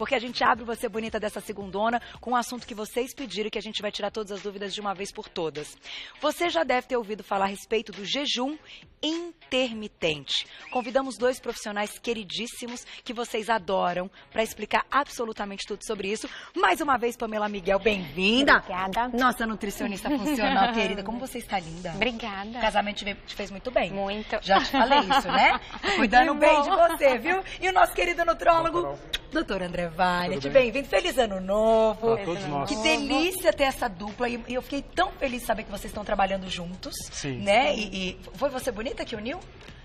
porque a gente abre Você Bonita dessa segundona com um assunto que vocês pediram e que a gente vai tirar todas as dúvidas de uma vez por todas. Você já deve ter ouvido falar a respeito do jejum intermitente. Convidamos 2 profissionais queridíssimos que vocês adoram para explicar absolutamente tudo sobre isso. Mais uma vez, Pamela Miguel, bem-vinda. Obrigada. Nossa nutricionista funcional, querida. Como você está linda. Obrigada. O casamento te fez muito bem. Muito. Já te falei isso, né? Cuidando bem de você, viu? E o nosso querido nutrólogo, doutor André Varet. Bem-vindo. Feliz ano novo. Todos nós. Que delícia ter essa dupla. E eu fiquei tão feliz de saber que vocês estão trabalhando juntos. Sim. Né? E foi Você Bonita que uniu?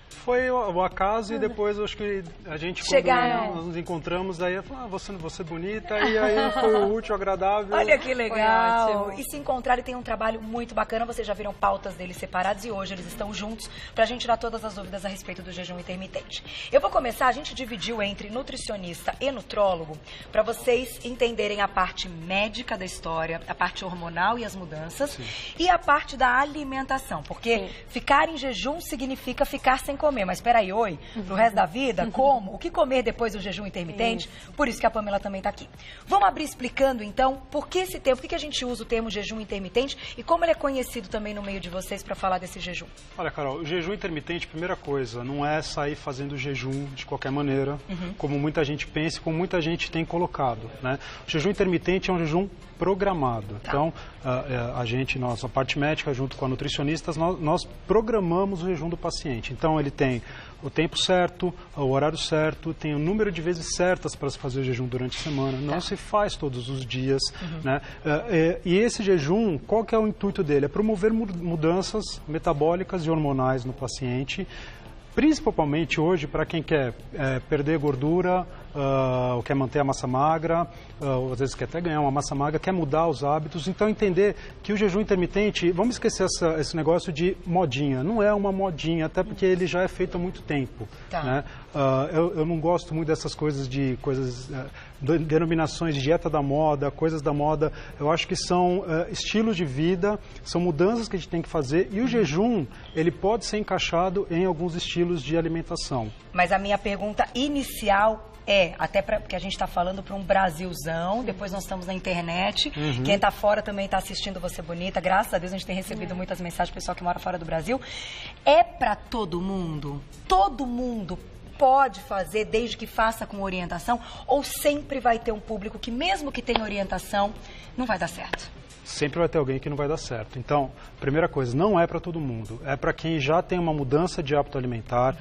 Foi o acaso e depois acho que a gente, quando nós nos encontramos, aí eu falei, você bonita, e aí foi o útil, agradável. Olha que legal! E se encontraram e tem um trabalho muito bacana, vocês já viram pautas deles separados e hoje eles estão juntos pra gente tirar todas as dúvidas a respeito do jejum intermitente. Eu vou começar, a gente dividiu entre nutricionista e nutrólogo pra vocês entenderem a parte médica da história, a parte hormonal e as mudanças, e a parte da alimentação, porque ficar em jejum significa ficar sem comer, mas peraí, pro resto da vida, como? O que comer depois do jejum intermitente? Por isso que a Pamela também tá aqui. Vamos abrir explicando, então, por que esse termo, por que a gente usa o termo jejum intermitente e como ele é conhecido também no meio de vocês para falar desse jejum? Olha, Carol, o jejum intermitente, primeira coisa, não é sair fazendo jejum de qualquer maneira, como muita gente pensa, como muita gente tem colocado, né? O jejum intermitente é um jejum programado. Então, nossa parte médica, junto com a nutricionista, nós programamos o jejum do paciente. Então, ele tem o tempo certo, o horário certo, tem o número de vezes certas para se fazer o jejum durante a semana. Não se faz todos os dias, né? E esse jejum, qual que é o intuito dele? É promover mudanças metabólicas e hormonais no paciente, principalmente hoje para quem quer perder gordura, ou quer manter a massa magra, ou às vezes quer até ganhar uma massa magra, quer mudar os hábitos. Então, entender que o jejum intermitente, vamos esquecer esse negócio de modinha. Não é uma modinha, até porque ele já é feito há muito tempo. Né? Eu não gosto muito dessas coisas denominações de dieta da moda, coisas da moda. Eu acho que são estilos de vida, são mudanças que a gente tem que fazer. E o jejum, ele pode ser encaixado em alguns estilos de alimentação. Mas a minha pergunta inicial até porque a gente está falando para um Brasilzão, depois nós estamos na internet, quem está fora também está assistindo Você Bonita, graças a Deus a gente tem recebido muitas mensagens do pessoal que mora fora do Brasil. É para todo mundo? Todo mundo pode fazer, desde que faça com orientação, ou sempre vai ter um público que mesmo que tenha orientação, não vai dar certo? Sempre vai ter alguém que não vai dar certo. Então, primeira coisa, não é para todo mundo. É para quem já tem uma mudança de hábito alimentar,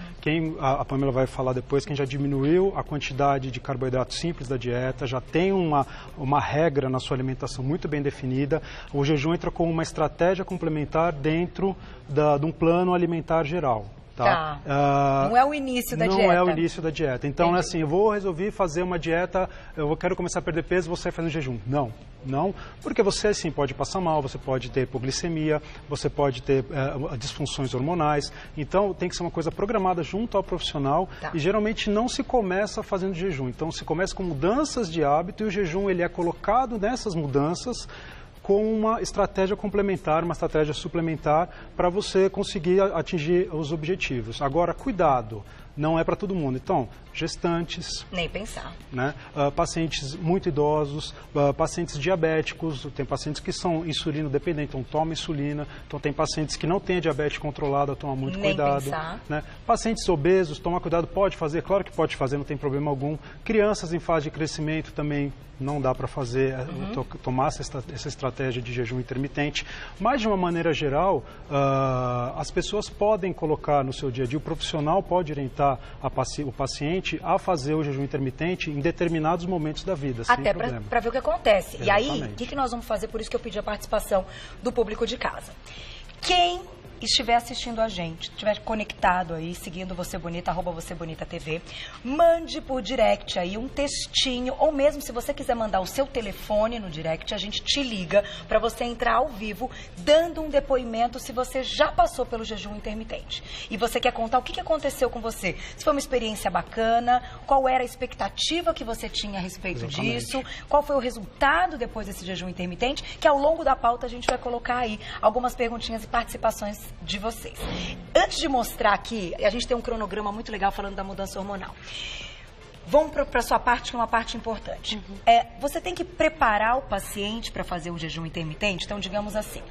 a Pamela vai falar depois, quem já diminuiu a quantidade de carboidratos simples da dieta, já tem uma regra na sua alimentação muito bem definida. O jejum entra como uma estratégia complementar dentro de um plano alimentar geral. Não é o início da dieta. Não é o início da dieta. Então, assim, eu vou resolver fazer uma dieta, eu quero começar a perder peso, vou sair fazendo jejum. Não, porque você, sim, pode passar mal, você pode ter hipoglicemia, você pode ter disfunções hormonais. Então, tem que ser uma coisa programada junto ao profissional e, geralmente, não se começa fazendo jejum. Então, se começa com mudanças de hábito e o jejum, ele é colocado nessas mudanças com uma estratégia complementar, uma estratégia suplementar para você conseguir atingir os objetivos. Agora, cuidado, não é para todo mundo. Então, gestantes... Nem pensar. Né? Pacientes muito idosos, pacientes diabéticos, tem pacientes que são insulino dependentes, então toma insulina. Então, tem pacientes que não têm a diabetes controlada, toma muito cuidado. Pensar. Né? Pacientes obesos, toma cuidado, pode fazer, claro que pode fazer, não tem problema algum. Crianças em fase de crescimento também não dá para fazer, tomar essa estratégia de jejum intermitente. Mas, de uma maneira geral, as pessoas podem colocar no seu dia a dia, o profissional pode orientar o paciente a fazer o jejum intermitente em determinados momentos da vida, até para ver o que acontece. Exatamente. E aí, o que nós vamos fazer? Por isso que eu pedi a participação do público de casa. Quem estiver assistindo a gente, estiver conectado aí, seguindo Você Bonita, @VocêBonitaTV, mande por direct aí um textinho, ou mesmo se você quiser mandar o seu telefone no direct, a gente te liga para você entrar ao vivo, dando um depoimento se você já passou pelo jejum intermitente. E você quer contar o que aconteceu com você. Se foi uma experiência bacana, qual era a expectativa que você tinha a respeito disso, qual foi o resultado depois desse jejum intermitente, que ao longo da pauta a gente vai colocar aí algumas perguntinhas e participações de vocês. Antes de mostrar aqui, a gente tem um cronograma muito legal falando da mudança hormonal. Vamos para a sua parte, que é uma parte importante. Você tem que preparar o paciente para fazer o jejum intermitente? Então, digamos assim,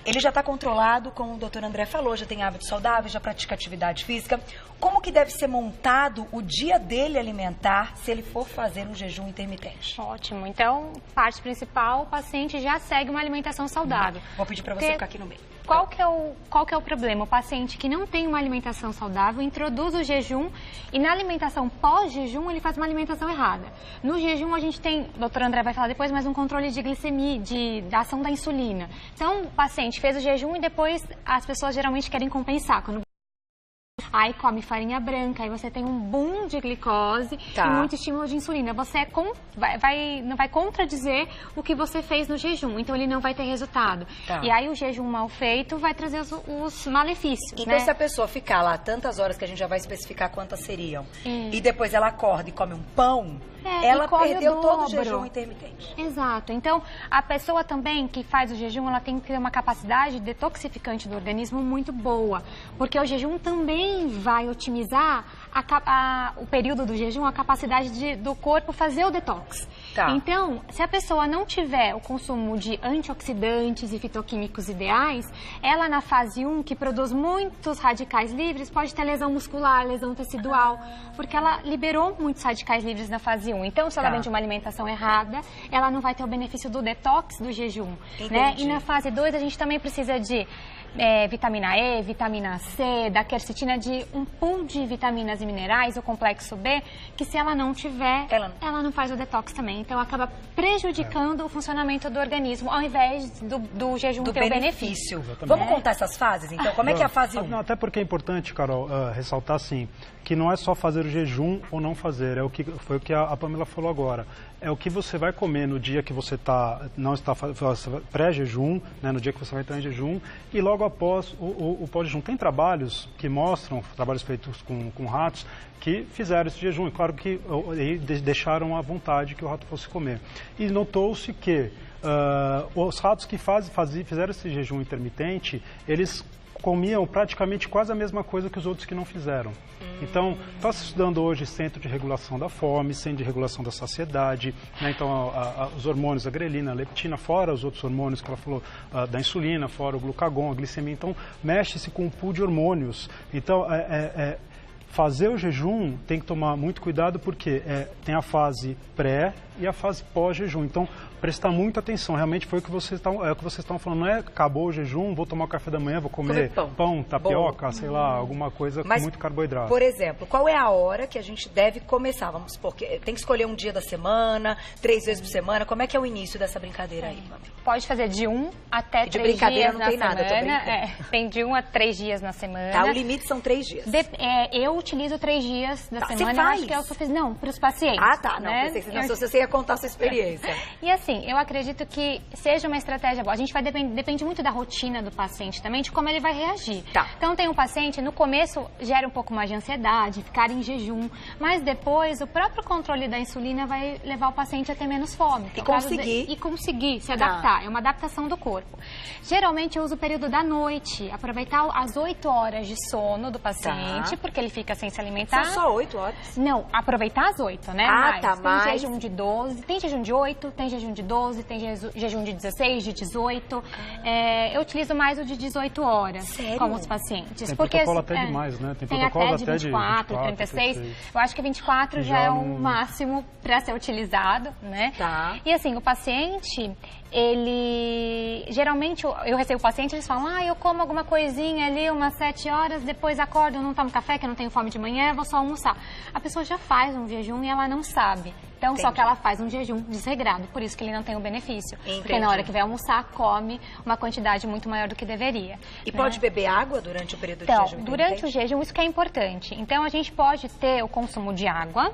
ele já está controlado, como o doutor André falou, já tem hábitos saudáveis, já pratica atividade física. Como que deve ser montado o dia dele alimentar se ele for fazer um jejum intermitente? Ótimo. Então, parte principal, o paciente já segue uma alimentação saudável. Vou pedir para você ficar aqui no meio. Qual que é o problema? O paciente que não tem uma alimentação saudável introduz o jejum e na alimentação pós-jejum ele faz uma alimentação errada. No jejum a gente tem, o doutor André vai falar depois, mas um controle de glicemia, da ação da insulina. Então, o paciente fez o jejum e depois as pessoas geralmente querem compensar. Aí come farinha branca, aí você tem um boom de glicose e muito estímulo de insulina. Você não vai contradizer o que você fez no jejum, então ele não vai ter resultado. E aí o jejum mal feito vai trazer os malefícios. Então se a pessoa ficar lá tantas horas, que a gente já vai especificar quantas seriam, e depois ela acorda e come um pão, ela perdeu todo o jejum intermitente. Exato. Então, a pessoa também que faz o jejum, ela tem que ter uma capacidade detoxificante do organismo muito boa, porque o jejum também vai otimizar o período do jejum, a capacidade do corpo fazer o detox. Então, se a pessoa não tiver o consumo de antioxidantes e fitoquímicos ideais, ela na fase 1, que produz muitos radicais livres, pode ter lesão muscular, lesão tecidual, porque ela liberou muitos radicais livres na fase 1. Então, se ela vem de uma alimentação errada, ela não vai ter o benefício do detox do jejum. Né? E na fase 2, a gente também precisa de vitamina E, vitamina C, da quercetina, de um pool de vitaminas e minerais, o complexo B, que se ela não tiver, ela não faz o detox também. Então, acaba prejudicando o funcionamento do organismo, ao invés do jejum ter o benefício. Vamos contar essas fases, então? Como é que é a fase 1? Até porque é importante, Carol, ressaltar assim, que não é só fazer o jejum ou não fazer, foi o que a Pamela falou agora. É o que você vai comer no dia que você não está pré-jejum, né, no dia que você vai estar em jejum, e logo após o pós-jejum. Tem trabalhos que mostram, trabalhos feitos com ratos, que fizeram esse jejum, e claro que deixaram à vontade que o rato fosse comer. E notou-se que os ratos que fizeram esse jejum intermitente, eles comiam praticamente quase a mesma coisa que os outros que não fizeram. Então, está se estudando hoje centro de regulação da fome, centro de regulação da saciedade, né? Então, os hormônios, a grelina, a leptina, fora os outros hormônios que ela falou, da insulina, fora o glucagon, a glicemia. Então, mexe-se com um pool de hormônios. Então, fazer o jejum tem que tomar muito cuidado porque tem a fase pré e a fase pós-jejum. Então, prestar muita atenção. Realmente foi o que vocês estavam falando. Não é acabou o jejum, vou tomar o café da manhã, vou comer pão, tapioca, sei lá, alguma coisa com muito carboidrato. Por exemplo, qual é a hora que a gente deve começar? Vamos supor que tem que escolher um dia da semana, 3 vezes por semana. Como é que é o início dessa brincadeira aí, Pamela? Pode fazer de 1 até 3 dias na semana. De brincadeira não tem nada, eu tô brincando. Tem de 1 a 3 dias na semana. O limite são 3 dias. Eu utilizo 3 dias da semana. Você faz? Acho que é o suficiente. Não, para os pacientes. Não, pensei que você ia contar a sua experiência. E assim, eu acredito que seja uma estratégia boa. A gente depende muito da rotina do paciente também, de como ele vai reagir. Então, tem um paciente, no começo, gera um pouco mais de ansiedade, ficar em jejum, mas depois, o próprio controle da insulina vai levar o paciente a ter menos fome. E conseguir se adaptar. É uma adaptação do corpo. Geralmente, eu uso o período da noite, aproveitar as 8 horas de sono do paciente, porque ele fica sem se alimentar. São só 8 horas? Não, aproveitar as 8, né? Tem jejum de 12, tem jejum de 8, tem jejum de 12, tem jejum de 16, de 18. Eu utilizo mais o de 18 horas com os pacientes. Tem protocolo até demais, né? Tem protocolo até de 24, 36. 36. Eu acho que 24 já é o máximo para ser utilizado, né? E assim, o paciente, ele... Geralmente, eu recebo o paciente, eles falam, eu como alguma coisinha ali, umas 7 horas, depois acordo, eu não tomo café, que eu não tenho fome de manhã, vou só almoçar. A pessoa já faz um jejum e ela não sabe. Então, só que ela faz um jejum desregrado, por isso que ele não tem o benefício. Porque na hora que vai almoçar, come uma quantidade muito maior do que deveria. E pode beber água durante o período de jejum? Durante o jejum, isso que é importante. Então, a gente pode ter o consumo de água,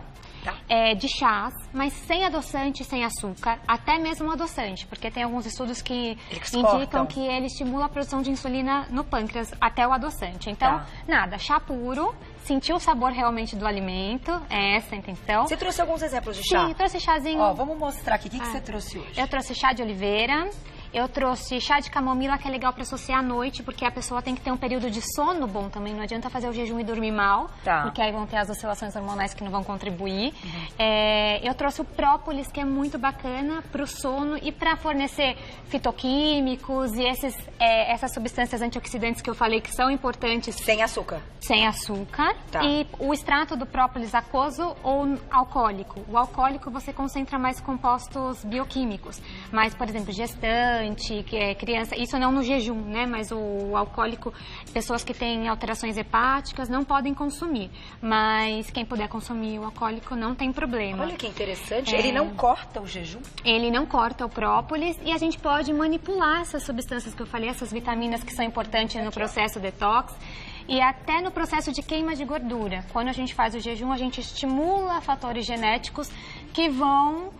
de chás, mas sem adoçante, sem açúcar, até mesmo adoçante, porque tem alguns estudos que indicam que ele estimula a produção de insulina no pâncreas, até o adoçante. Então, nada, chá puro, sentir o sabor realmente do alimento, é essa a intenção. Você trouxe alguns exemplos de chá? Sim, eu trouxe chazinho. Vamos mostrar aqui, o que você trouxe hoje? Eu trouxe chá de oliveira Eu trouxe chá de camomila, que é legal para associar à noite, porque a pessoa tem que ter um período de sono bom também. Não adianta fazer o jejum e dormir mal, porque aí vão ter as oscilações hormonais que não vão contribuir. Eu trouxe o própolis, que é muito bacana para o sono e para fornecer fitoquímicos e essas substâncias antioxidantes que eu falei que são importantes. Sem açúcar. Sem açúcar. Tá. E o extrato do própolis aquoso ou alcoólico. O alcoólico você concentra mais compostos bioquímicos. Mas, por exemplo, gestante, que é criança, isso não no jejum, né? Mas o alcoólico, pessoas que têm alterações hepáticas não podem consumir. Mas quem puder consumir o alcoólico não tem problema. Olha que interessante. Ele não corta o jejum? Ele não corta o própolis e a gente pode manipular essas substâncias que eu falei, essas vitaminas que são importantes no processo detox. E até no processo de queima de gordura. Quando a gente faz o jejum, a gente estimula fatores genéticos que vão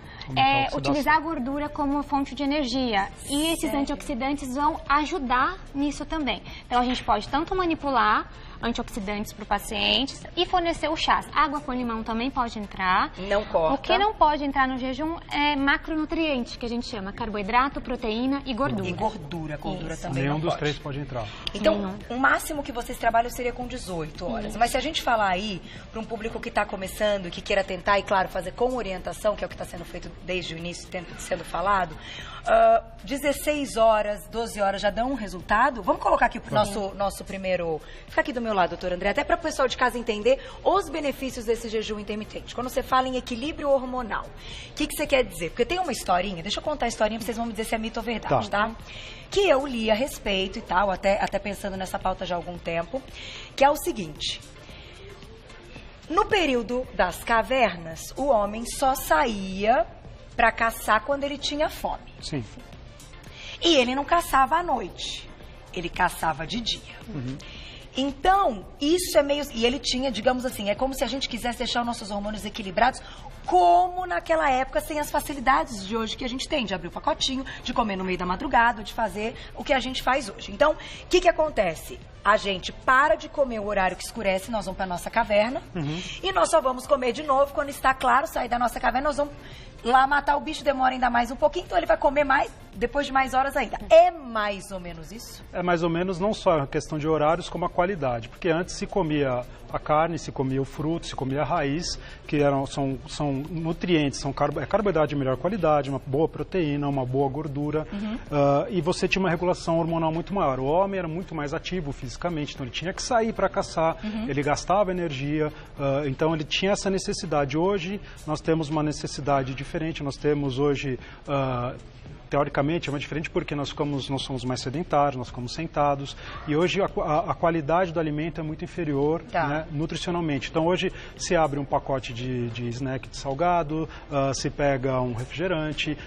utilizar a gordura como fonte de energia. E esses antioxidantes vão ajudar nisso também. Então, a gente pode tanto manipular antioxidantes para o paciente e fornecer os chás. Água com limão também pode entrar. Não corta. O que não pode entrar no jejum é macronutriente, que a gente chama carboidrato, proteína e gordura. E gordura também Nenhum não dos pode. 3 pode entrar. Então, o máximo que vocês trabalham seria com 18 horas. Mas se a gente falar aí para um público que está começando, que queira tentar, e claro, fazer com orientação, que é o que está sendo feito desde o início, sendo falado, 16 horas, 12 horas já dão um resultado? Vamos colocar aqui o nosso primeiro... Fica aqui do meu lado, doutor André, até para o pessoal de casa entender os benefícios desse jejum intermitente. Quando você fala em equilíbrio hormonal, o que você quer dizer? Porque tem uma historinha, deixa eu contar a historinha, vocês vão me dizer se é mito ou verdade, tá? Que eu li a respeito e tal, até pensando nessa pauta já há algum tempo, que é o seguinte: no período das cavernas, o homem só saía para caçar quando ele tinha fome. Sim. E ele não caçava à noite, ele caçava de dia. Então, isso é meio... E ele tinha, digamos assim, é como se a gente quisesse deixar os nossos hormônios equilibrados, como naquela época, sem as facilidades de hoje que a gente tem, de abrir o pacotinho, de comer no meio da madrugada, de fazer o que a gente faz hoje. Então, o que acontece? A gente para de comer o horário que escurece, nós vamos para nossa caverna, e nós só vamos comer de novo quando está claro, sair da nossa caverna, nós vamos lá matar o bicho, demora ainda mais um pouquinho, então ele vai comer mais, depois de mais horas ainda. É mais ou menos isso? É mais ou menos não só a questão de horários, como a qualidade. Porque antes se comia a carne, se comia o fruto, se comia a raiz, que são nutrientes, carboidrato de melhor qualidade, uma boa proteína, uma boa gordura, e você tinha uma regulação hormonal muito maior. O homem era muito mais ativo fisicamente, então ele tinha que sair para caçar, ele gastava energia, então ele tinha essa necessidade. Hoje nós temos uma necessidade diferente, nós temos hoje... teoricamente, é mais diferente porque nós somos mais sedentários, nós ficamos sentados, e hoje a qualidade do alimento é muito inferior, né, nutricionalmente. Então, hoje se abre um pacote de snack de salgado, se pega um refrigerante,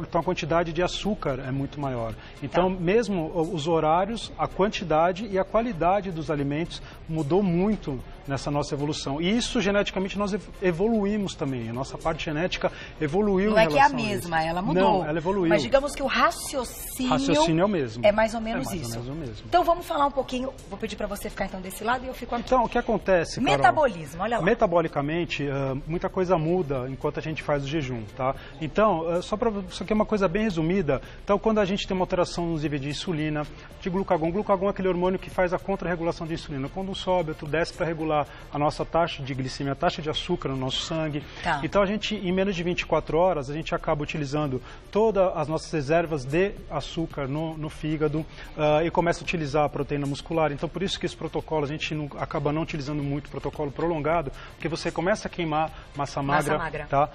então a quantidade de açúcar é muito maior. Então, mesmo os horários, a quantidade e a qualidade dos alimentos mudou muito nessa nossa evolução. E isso, geneticamente, nós evoluímos também. A nossa parte genética evoluiu. Não é que é a mesma, ela mudou. Não, ela evoluiu. Mas digamos que o raciocínio é o mesmo. É mais ou menos isso. É mais ou menos o mesmo. Então vamos falar um pouquinho, vou pedir para você ficar então desse lado e eu fico aqui. Então, o que acontece, Carol? Metabolismo, olha lá. Metabolicamente, muita coisa muda enquanto a gente faz o jejum, tá? Então, isso aqui é uma coisa bem resumida. Então, quando a gente tem uma alteração nos níveis de insulina, de glucagon é aquele hormônio que faz a contra-regulação de insulina. Quando um sobe, outro desce para regular a nossa taxa de glicemia, a taxa de açúcar no nosso sangue. Então, a gente, em menos de 24 horas, a gente acaba utilizando todas as nossas reservas de açúcar no fígado e começa a utilizar a proteína muscular. Então, por isso que esse protocolo, a gente acaba não utilizando muito protocolo prolongado, porque você começa a queimar massa magra. Tá?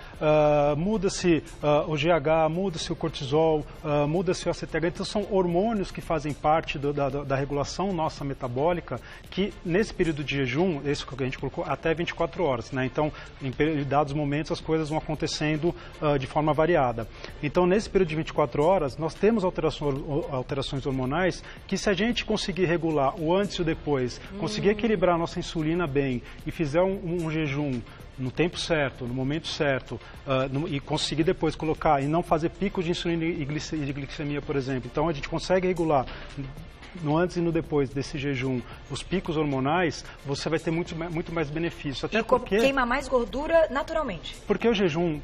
Muda-se o GH, muda-se o cortisol, muda-se o ACTH. Então, são hormônios que fazem parte da regulação nossa metabólica, que nesse período de jejum, esse que a gente colocou, até 24 horas. Né? Então, em dados momentos, as coisas vão acontecendo de forma variada. Então, nesse período de 24 horas, nós temos alterações hormonais que, se a gente conseguir regular o antes e o depois, conseguir equilibrar a nossa insulina bem e fizer um jejum no tempo certo, no momento certo, e conseguir depois colocar e não fazer picos de insulina e de glicemia, por exemplo. Então, a gente consegue regular no antes e no depois desse jejum, os picos hormonais, você vai ter muito mais benefício. Até porque queima mais gordura naturalmente. Porque o jejum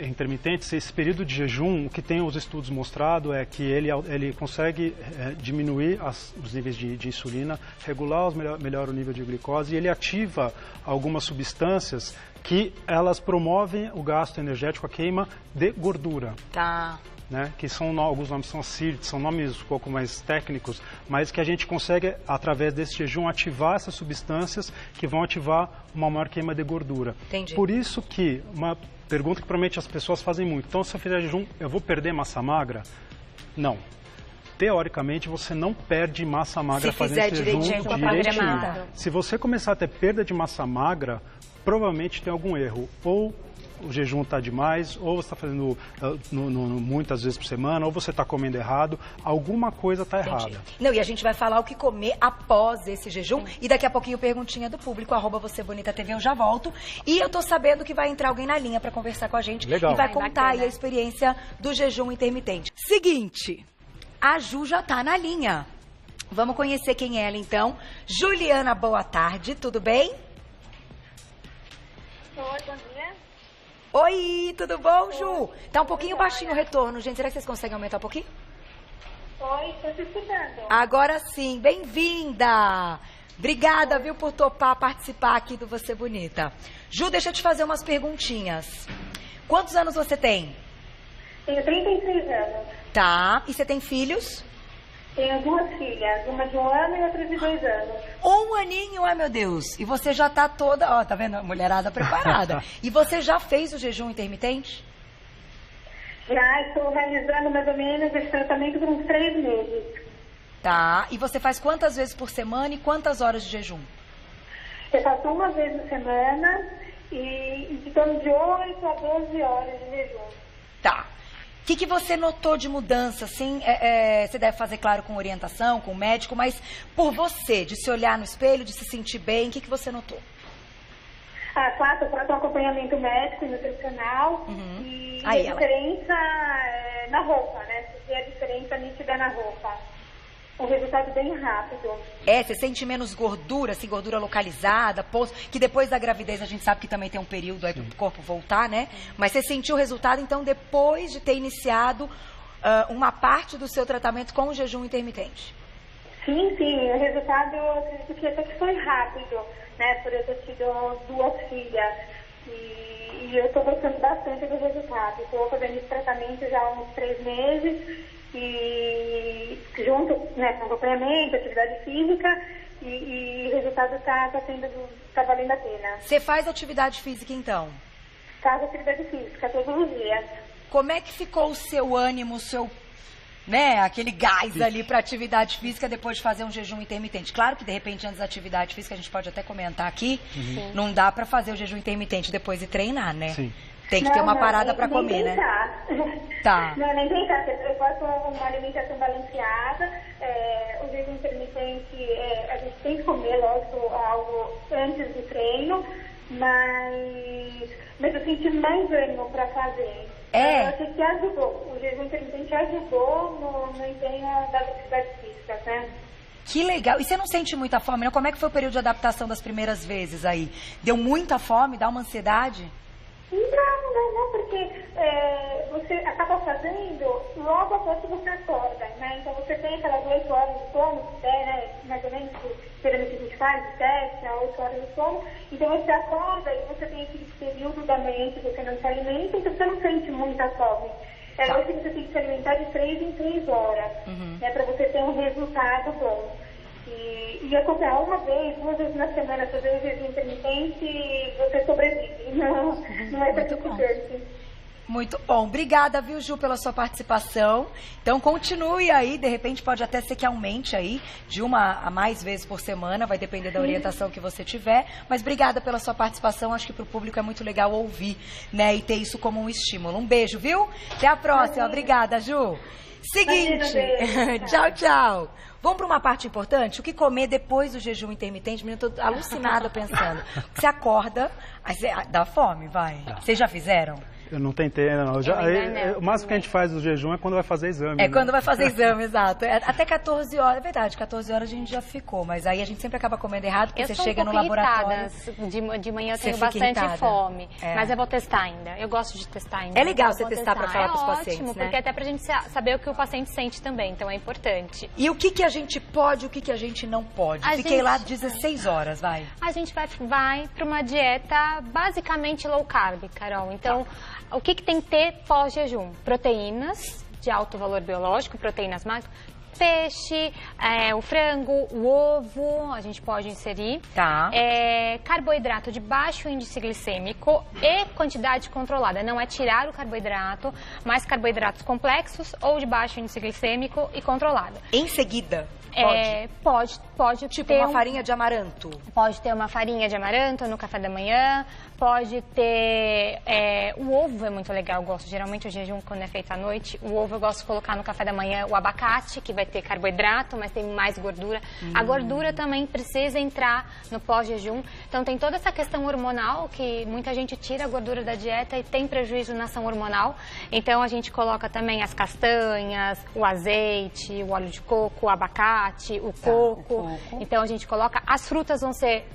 intermitente, esse período de jejum, o que tem os estudos mostrado é que ele consegue diminuir os níveis de insulina, regular melhor o nível de glicose, e ele ativa algumas substâncias que elas promovem o gasto energético, a queima de gordura. Tá. Né? Que alguns nomes são SIRT, são nomes um pouco mais técnicos, mas que a gente consegue, através desse jejum, ativar essas substâncias que vão ativar uma maior queima de gordura. Entendi. Por isso que, uma pergunta que provavelmente as pessoas fazem muito, então se eu fizer jejum, eu vou perder massa magra? Não. Teoricamente, você não perde massa magra fazendo esse jejum direitinho. Se você começar a ter perda de massa magra, provavelmente tem algum erro. Ou o jejum está demais, ou você está fazendo muitas vezes por semana, ou você está comendo errado. Alguma coisa está errada. Não, e a gente vai falar o que comer após esse jejum. E daqui a pouquinho, perguntinha do público, @VocêBonitaTV, eu já volto. E eu tô sabendo que vai entrar alguém na linha para conversar com a gente. Legal. E vai contar aí a experiência do jejum intermitente. Seguinte, a Ju já tá na linha. Vamos conhecer quem é ela, então. Juliana, boa tarde, tudo bem? Oi, bom dia. Oi, tudo bom, Ju? Tá um pouquinho baixinho o retorno, gente. Será que vocês conseguem aumentar um pouquinho? Oi, estou te escutando. Agora sim, bem-vinda! Obrigada, viu, por topar participar aqui do Você Bonita. Ju, deixa eu te fazer umas perguntinhas. Quantos anos você tem? Tenho 36 anos. Tá. E você tem filhos? Tenho 2 filhas, uma de 1 ano e outra de 2 anos. 1 aninho, ai meu Deus. E você já tá toda, ó, tá vendo? Mulherada preparada. E você já fez o jejum intermitente? Já estou realizando mais ou menos esse tratamento por uns 3 meses. Tá. E você faz quantas vezes por semana e quantas horas de jejum? Eu faço uma vez por semana e de torno de 8 a 12 horas de jejum. Tá. O que você notou de mudança, assim? Você deve fazer, claro, com orientação, com o médico, mas por você, de se olhar no espelho, de se sentir bem, o que você notou? Faço um acompanhamento médico e nutricional e a diferença na roupa, né? Você vê a diferença nítida na roupa. Um resultado bem rápido. Você sente menos gordura, assim, gordura localizada, que depois da gravidez a gente sabe que também tem um período aí para o corpo voltar, né? Mas você sentiu o resultado, então, depois de ter iniciado uma parte do seu tratamento com o jejum intermitente? Sim. O resultado, eu acredito que até que foi rápido, né? Por eu ter tido 2 filhas. E eu estou gostando bastante do resultado. Estou fazendo esse tratamento já há uns 3 meses. E junto, né, com acompanhamento, atividade física, e o resultado tá valendo a pena. Você faz atividade física, então? Faço atividade física todos os dias. Como é que ficou o seu ânimo, aquele gás ali para atividade física depois de fazer um jejum intermitente? Claro que, de repente, antes da atividade física, a gente pode até comentar aqui, não dá para fazer o jejum intermitente depois de treinar, né? Sim. Tem que ter uma parada para comer, né? Tá. Não, nem pensar. Eu faço uma alimentação balanceada. O jejum intermitente, a gente tem que comer, lógico, algo antes do treino, mas eu senti mais ânimo para fazer. Eu achei que ajudou. O jejum intermitente ajudou no empenho das atividades físicas, né? Que legal. E você não sente muita fome, né? Como é que foi o período de adaptação das primeiras vezes aí? Deu muita fome? Dá uma ansiedade? Não, porque você acaba fazendo logo após que você acorda, né? Então você tem aquelas 8 horas de sono, né? Mais ou menos, que geralmente a gente faz, de 7 a 8 horas de sono. Então você acorda e você tem aquele período da manhã que você não se alimenta, então você não sente muita fome. Hoje você tem que se alimentar de 3 em 3 horas, né? Para você ter um resultado bom. E acompanhar 1 vez, 2 vezes na semana, fazer o jejum intermitente, você sobrevive. Não é sacrificante. Muito bom. Obrigada, viu, Ju, pela sua participação. Então, continue aí. De repente, pode até ser que aumente aí de 1 a mais vezes por semana. Vai depender da orientação que você tiver. Mas obrigada pela sua participação. Acho que para o público é muito legal ouvir, né? E ter isso como um estímulo. Um beijo, viu? Até a próxima. Obrigada, Ju. Seguinte. Tchau, tchau. Vamos para uma parte importante, o que comer depois do jejum intermitente. Menina, eu tô alucinada pensando. Você acorda, aí você dá fome, vai. Vocês já fizeram? Eu não tentei, não. O máximo que a gente faz do jejum é quando vai fazer exame. É, né? quando vai fazer exame, exato. Até 14 horas, é verdade, 14 horas a gente já ficou, mas aí a gente sempre acaba comendo errado, porque você chega no laboratório... De manhã eu tenho fica bastante irritada. fome, mas eu vou testar ainda. Eu gosto de testar ainda. É legal então você eu vou testar pra falar pros pacientes, ótimo, né? porque até pra gente saber o que o paciente sente também, então é importante. E o que a gente pode, o que a gente não pode? Fiquei lá 16 horas, vai. A gente vai para uma dieta basicamente low carb, Carol. Então, o que tem que ter pós-jejum? Proteínas de alto valor biológico, proteínas magras, peixe, o frango, o ovo, a gente pode inserir. Tá. Carboidrato de baixo índice glicêmico e quantidade controlada. Não é tirar o carboidrato, mas carboidratos complexos ou de baixo índice glicêmico e controlado. Em seguida, pode tipo ter uma farinha de amaranto. Pode ter uma farinha de amaranto no café da manhã, pode ter... o ovo é muito legal, eu gosto. Geralmente o jejum, quando é feito à noite, o ovo eu gosto de colocar no café da manhã. O abacate, que vai ter carboidrato, mas tem mais gordura. A gordura também precisa entrar no pós-jejum. Então tem toda essa questão hormonal, que muita gente tira a gordura da dieta e tem prejuízo na ação hormonal. Então a gente coloca também as castanhas, o azeite, o óleo de coco, o abacate, o coco. Então a gente coloca, as frutas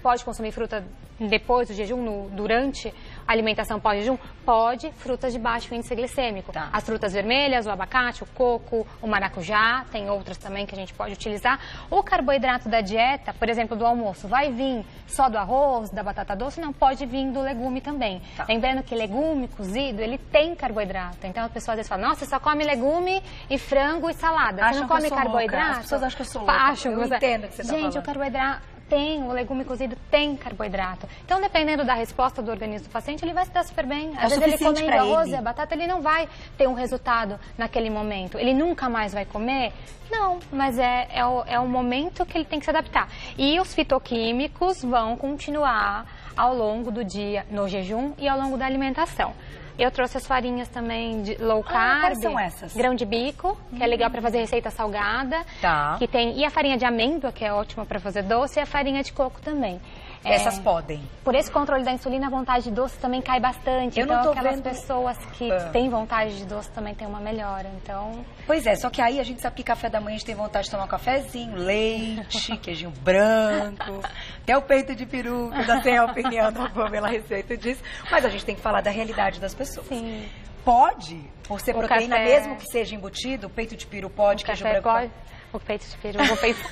pode consumir fruta depois do jejum, durante a alimentação pós-jejum? Pode, frutas de baixo índice glicêmico. Tá. As frutas vermelhas, o abacate, o coco, o maracujá, tem outras também que a gente pode utilizar. O carboidrato da dieta, por exemplo, do almoço, vai vir só do arroz, da batata doce? Não, pode vir do legume também. Tá. Lembrando que legume cozido, ele tem carboidrato. Então as pessoas às vezes falam, nossa, você só come legume e frango e salada. Você não come carboidrato? As pessoas acham que eu sou louca. Eu entendo o que você está falando. Gente, o carboidrato... o legume cozido tem carboidrato. Então, dependendo da resposta do organismo do paciente, ele vai se dar super bem. Às vezes ele comendo arroz e a batata, ele não vai ter um resultado naquele momento. Ele nunca mais vai comer? Não, mas é o momento que ele tem que se adaptar. E os fitoquímicos vão continuar ao longo do dia no jejum e ao longo da alimentação. Eu trouxe as farinhas também de low carb. Quais são essas? Grão de bico, que é legal para fazer receita salgada. Tá. E a farinha de amêndoa, que é ótima para fazer doce, e a farinha de coco também. Essas podem. Por esse controle da insulina, a vontade de doce também cai bastante. Eu então, não tô aquelas vendo... pessoas que têm vontade de doce também tem uma melhora. Então... Pois é, só que aí a gente sabe que café da manhã a gente tem vontade de tomar um cafezinho, leite, queijinho branco, até o peito de peru, que dá sem a opinião da Pamela a respeito disso. Mas a gente tem que falar da realidade das pessoas. Sim. Pode, por ser proteína, café... mesmo que seja embutido, peito de peru pode, queijo branco pode. O peito de peru, eu vou pensar.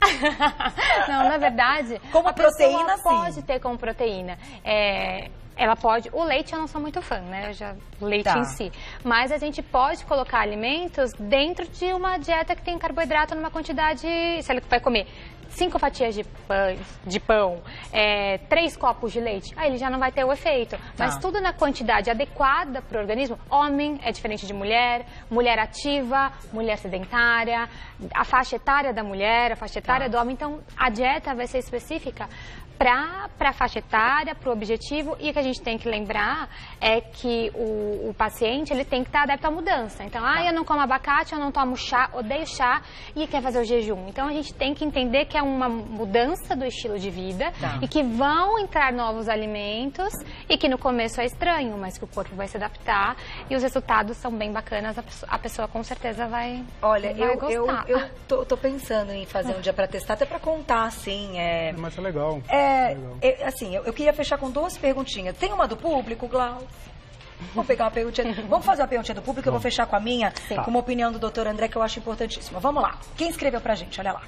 Não, na verdade, como a proteína, pessoa pode ter como proteína. Ela pode... O leite eu não sou muito fã, né? O leite em si. Mas a gente pode colocar alimentos dentro de uma dieta que tem carboidrato numa quantidade... Se ela vai comer 5 fatias de pão, 3 copos de leite, aí ele já não vai ter o efeito. Mas tudo na quantidade adequada para o organismo. Homem é diferente de mulher, mulher ativa, mulher sedentária, a faixa etária da mulher, a faixa etária do homem. Então, a dieta vai ser específica para a faixa etária, para o objetivo, e o que a gente tem que lembrar é que o paciente ele tem que estar adepto à mudança. Então, eu não como abacate, eu não tomo chá, odeio chá e quer fazer o jejum. Então, a gente tem que entender que é uma mudança do estilo de vida e que vão entrar novos alimentos e que no começo é estranho, mas que o corpo vai se adaptar e os resultados são bem bacanas, a pessoa com certeza vai gostar. Eu tô pensando em fazer um dia para testar, até para contar, assim. Mas é legal. Eu queria fechar com 2 perguntinhas. Tem uma do público, Glaucio? Vamos pegar uma perguntinha. Vamos fazer uma perguntinha do público, eu vou fechar com a minha, com uma opinião do Dr. André, que eu acho importantíssima. Vamos lá. Quem escreveu pra gente? Olha lá.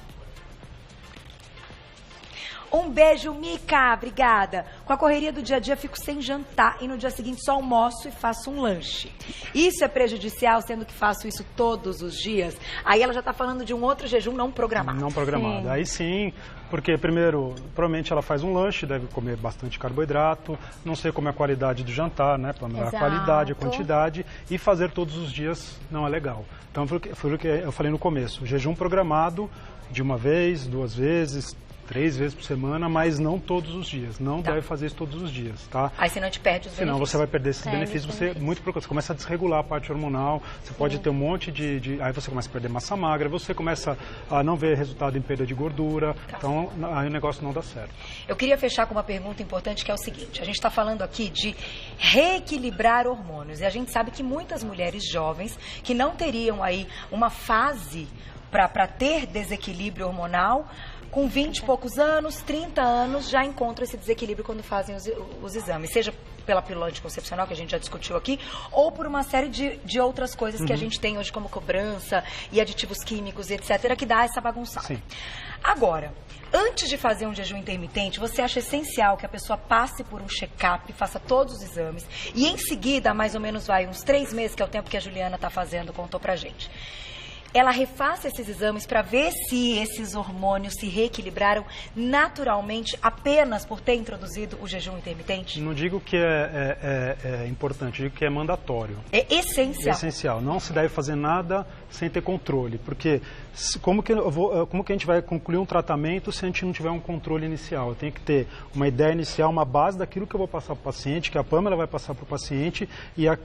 Um beijo, Mica, obrigada. Com a correria do dia a dia, fico sem jantar e no dia seguinte só almoço e faço um lanche. Isso é prejudicial, sendo que faço isso todos os dias? Aí ela já está falando de um outro jejum não programado. Não programado. Sim. Aí sim, porque primeiro, provavelmente ela faz um lanche, deve comer bastante carboidrato, não sei como é a qualidade do jantar, né? Para melhorar a qualidade, a quantidade, e fazer todos os dias não é legal. Então foi o que eu falei no começo, o jejum programado de uma vez, 2 vezes, 3 vezes por semana, mas não todos os dias. Não Tá. deve fazer isso todos os dias, tá? Aí senão te perde os Senão benefícios. você vai perder esses Perde benefícios. os Você benefícios. começa a desregular a parte hormonal, você pode ter um monte de... Aí você começa a perder massa magra, você começa a não ver resultado em perda de gordura, então aí o negócio não dá certo. Eu queria fechar com uma pergunta importante, que é o seguinte. A gente está falando aqui de reequilibrar hormônios. E a gente sabe que muitas mulheres jovens que não teriam aí uma fase para ter desequilíbrio hormonal, com 20 e poucos anos, 30 anos, já encontram esse desequilíbrio quando fazem os exames. Seja pela pílula anticoncepcional, que a gente já discutiu aqui, ou por uma série de outras coisas que a gente tem hoje, como cobrança e aditivos químicos, etc., que dá essa bagunçada. Sim. Agora, antes de fazer um jejum intermitente, você acha essencial que a pessoa passe por um check-up, faça todos os exames, e em seguida, mais ou menos, uns 3 meses, que é o tempo que a Juliana está fazendo, contou pra gente, ela refaça esses exames para ver se esses hormônios se reequilibraram naturalmente apenas por ter introduzido o jejum intermitente? Não digo que é importante, digo que é mandatório. É essencial. É essencial. Não se deve fazer nada sem ter controle, porque como que a gente vai concluir um tratamento se a gente não tiver um controle inicial? Eu tenho que ter uma ideia inicial, uma base daquilo que eu vou passar para o paciente, que a Pamela vai passar para o paciente, e o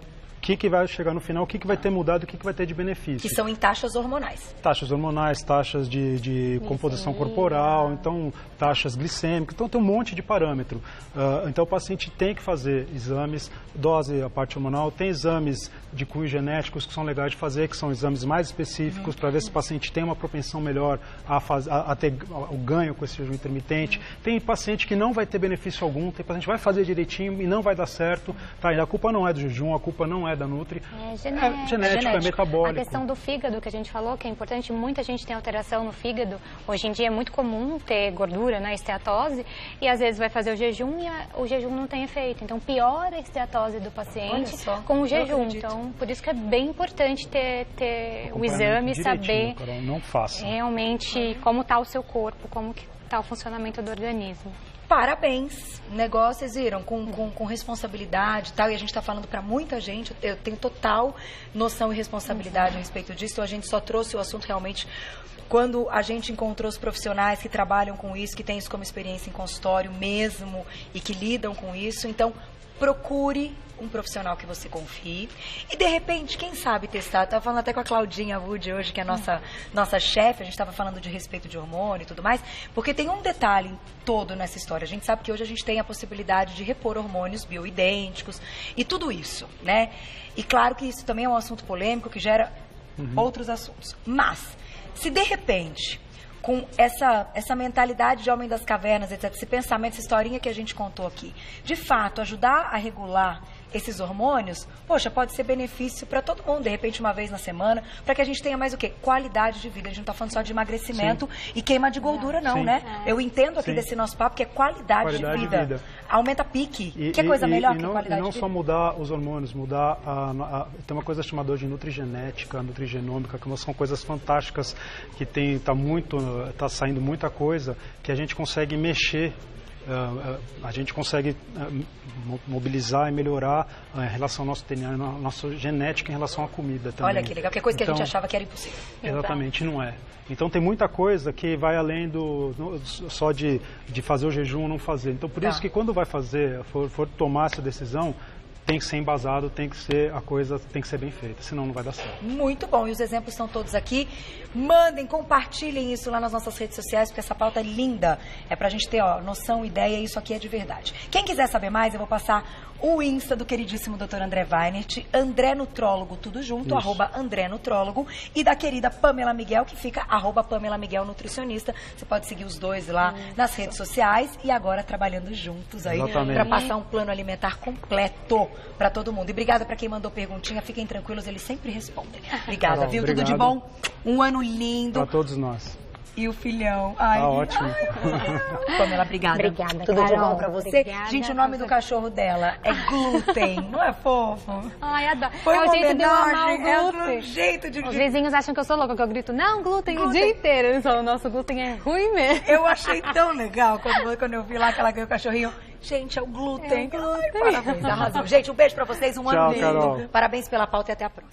que vai chegar no final, o que vai ter mudado, o que vai ter de benefício. Que são em taxas hormonais. Taxas hormonais, taxas de composição corporal, então taxas glicêmicas, então tem um monte de parâmetro. Então o paciente tem que fazer exames, dose, a parte hormonal, tem exames de cunho genéticos que são legais de fazer, que são exames mais específicos para ver se o paciente tem uma propensão melhor a ter o ganho com esse jejum intermitente. Tem paciente que não vai ter benefício algum, tem paciente que vai fazer direitinho e não vai dar certo. Tá? E a culpa não é do jejum, a culpa não é da Nutri. É genético, é metabólico. A questão do fígado que a gente falou, que é importante, muita gente tem alteração no fígado. Hoje em dia é muito comum ter gordura, né, esteatose, e às vezes vai fazer o jejum e o jejum não tem efeito. Então piora a esteatose do paciente com o jejum. Então por isso que é bem importante ter o exame, saber Carol, não faça. realmente como está o seu corpo, como que está o funcionamento do organismo. Parabéns, negócios viram, com responsabilidade e tal, e a gente está falando para muita gente, eu tenho total noção e responsabilidade a respeito disso, então a gente só trouxe o assunto realmente quando a gente encontrou os profissionais que trabalham com isso, que têm isso como experiência em consultório mesmo e que lidam com isso, então procure um profissional que você confie e, de repente, quem sabe testar. Estava falando até com a Claudinha Wood hoje, que é a nossa chefe, a gente estava falando de respeito de hormônio e tudo mais, porque tem um detalhe todo nessa história. A gente sabe que hoje a gente tem a possibilidade de repor hormônios bioidênticos e tudo isso, né? E claro que isso também é um assunto polêmico que gera outros assuntos. Mas, se de repente, com essa mentalidade de homem das cavernas, etc., esse pensamento, essa historinha que a gente contou aqui, de fato, ajudar a regular esses hormônios, poxa, pode ser benefício para todo mundo, de repente uma vez na semana, para que a gente tenha mais o quê? Qualidade de vida. A gente não está falando só de emagrecimento e queima de gordura, não, Sim. né? Eu entendo aqui Sim. desse nosso papo que é qualidade de vida. Aumenta pique. Que coisa melhor que qualidade de vida? E não só mudar os hormônios, mudar tem uma coisa chamada de nutrigenética, nutrigenômica, que são coisas fantásticas que tá saindo muita coisa que a gente consegue mexer. A gente consegue mobilizar e melhorar em relação ao nosso DNA, nossa genética em relação à comida também. Olha que legal, que é coisa que a gente achava que era impossível. Exatamente, não é. Então tem muita coisa que vai além só de fazer o jejum ou não fazer. Então por isso que quando vai fazer, for tomar essa decisão, tem que ser embasado, tem que ser bem feita, senão não vai dar certo. Muito bom, e os exemplos estão todos aqui. Mandem, compartilhem isso lá nas nossas redes sociais, porque essa pauta é linda. É pra gente ter, noção, ideia, isso aqui é de verdade. Quem quiser saber mais, eu vou passar o Insta do queridíssimo Dr. André Weinert, André Nutrólogo, tudo junto, @André Nutrólogo, e da querida Pamela Miguel, que fica @Pamela Miguel Nutricionista. Você pode seguir os dois lá nas redes sociais e agora trabalhando juntos aí para passar um plano alimentar completo para todo mundo. E obrigada para quem mandou perguntinha, fiquem tranquilos, eles sempre respondem. Obrigada, Carol, viu? obrigado. Tudo de bom? Um ano lindo. Para todos nós. E o filhão. Ai, tá ótimo. Pamela, obrigada. Obrigada, Tudo de Carol. bom pra você? Obrigada, Gente, o nome do cachorro dela é Glúten. Não é fofo? Ai, adoro. Foi É o uma jeito de eu amar o homenagem, é glúten. o jeito de... Os vizinhos acham que eu sou louca, que eu grito, não, glúten, o dia inteiro. Eles falam, nosso glúten é ruim mesmo. Eu achei tão legal quando eu vi lá que ela ganhou o cachorrinho. Gente, é o glúten. Ai, parabéns, arrasou. Gente, um beijo pra vocês, um ano lindo. Carol. Parabéns pela pauta e até a próxima.